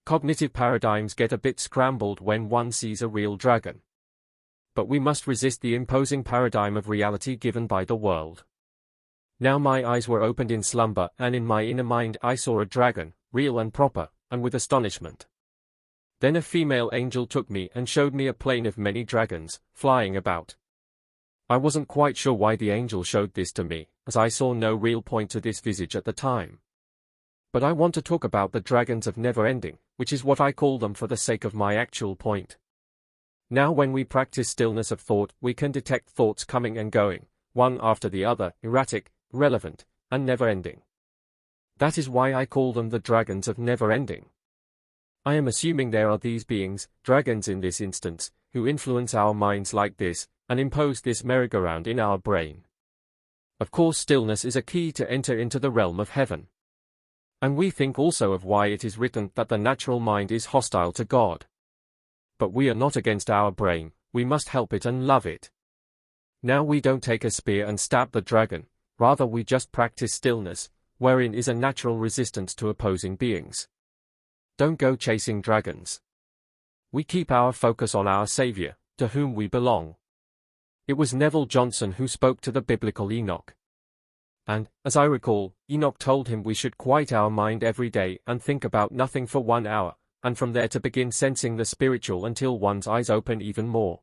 Cognitive paradigms get a bit scrambled when one sees a real dragon. But we must resist the imposing paradigm of reality given by the world. Now my eyes were opened in slumber, and in my inner mind I saw a dragon, real and proper, and with astonishment. Then a female angel took me and showed me a plain of many dragons, flying about. I wasn't quite sure why the angel showed this to me, as I saw no real point to this visage at the time. But I want to talk about the dragons of never-ending, which is what I call them for the sake of my actual point. Now when we practice stillness of thought, we can detect thoughts coming and going, one after the other, erratic, relevant, and never-ending. That is why I call them the dragons of never-ending. I am assuming there are these beings, dragons in this instance, who influence our minds like this, and impose this merry-go-round in our brain. Of course, stillness is a key to enter into the realm of heaven. And we think also of why it is written that the natural mind is hostile to God. But we are not against our brain, we must help it and love it. Now we don't take a spear and stab the dragon, rather we just practice stillness, wherein is a natural resistance to opposing beings. Don't go chasing dragons. We keep our focus on our Savior, to whom we belong. It was Neville Johnson who spoke to the biblical Enoch. And, as I recall, Enoch told him we should quiet our mind every day and think about nothing for 1 hour, and from there to begin sensing the spiritual until one's eyes open even more.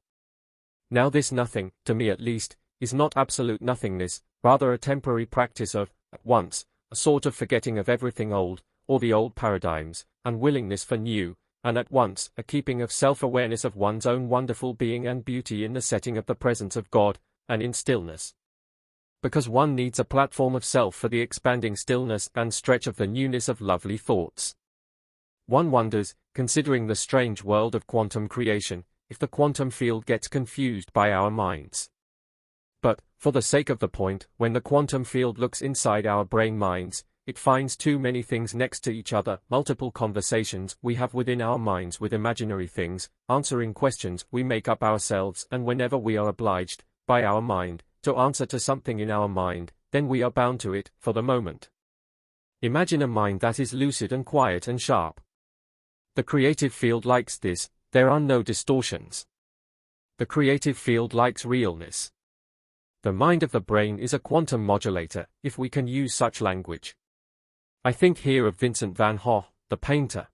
Now this nothing, to me at least, is not absolute nothingness, rather a temporary practice of, at once, a sort of forgetting of everything old, or the old paradigms, and willingness for new, and at once, a keeping of self-awareness of one's own wonderful being and beauty in the setting of the presence of God, and in stillness. Because one needs a platform of self for the expanding stillness and stretch of the newness of lovely thoughts. One wonders, considering the strange world of quantum creation, if the quantum field gets confused by our minds. But, for the sake of the point, when the quantum field looks inside our brain minds, it finds too many things next to each other, multiple conversations we have within our minds with imaginary things, answering questions we make up ourselves, and whenever we are obliged, by our mind, to answer to something in our mind, then we are bound to it, for the moment. Imagine a mind that is lucid and quiet and sharp. The creative field likes this, there are no distortions. The creative field likes realness. The mind of the brain is a quantum modulator, if we can use such language. I think here of Vincent van Gogh, the painter.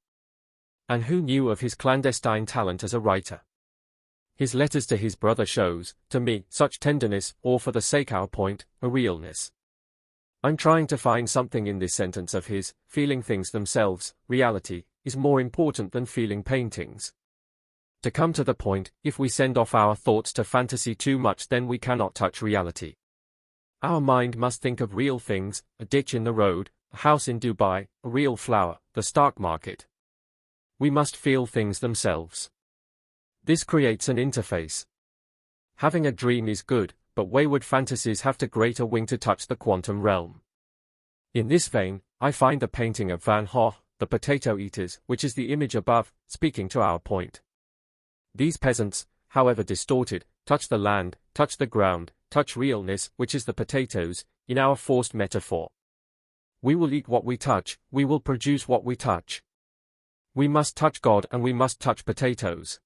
And who knew of his clandestine talent as a writer? His letters to his brother shows, to me, such tenderness, or for the sake our point, a realness. I'm trying to find something in this sentence of his, feeling things themselves, reality, is more important than feeling paintings. To come to the point, if we send off our thoughts to fantasy too much, then we cannot touch reality. Our mind must think of real things, a ditch in the road, a house in Dubai, a real flower, the stock market. We must feel things themselves. This creates an interface. Having a dream is good, but wayward fantasies have to grate a wing to touch the quantum realm. In this vein, I find the painting of Van Gogh, The Potato Eaters, which is the image above, speaking to our point. These peasants, however distorted, touch the land, touch the ground, touch realness, which is the potatoes, in our forced metaphor. We will eat what we touch, we will produce what we touch. We must touch God and we must touch potatoes.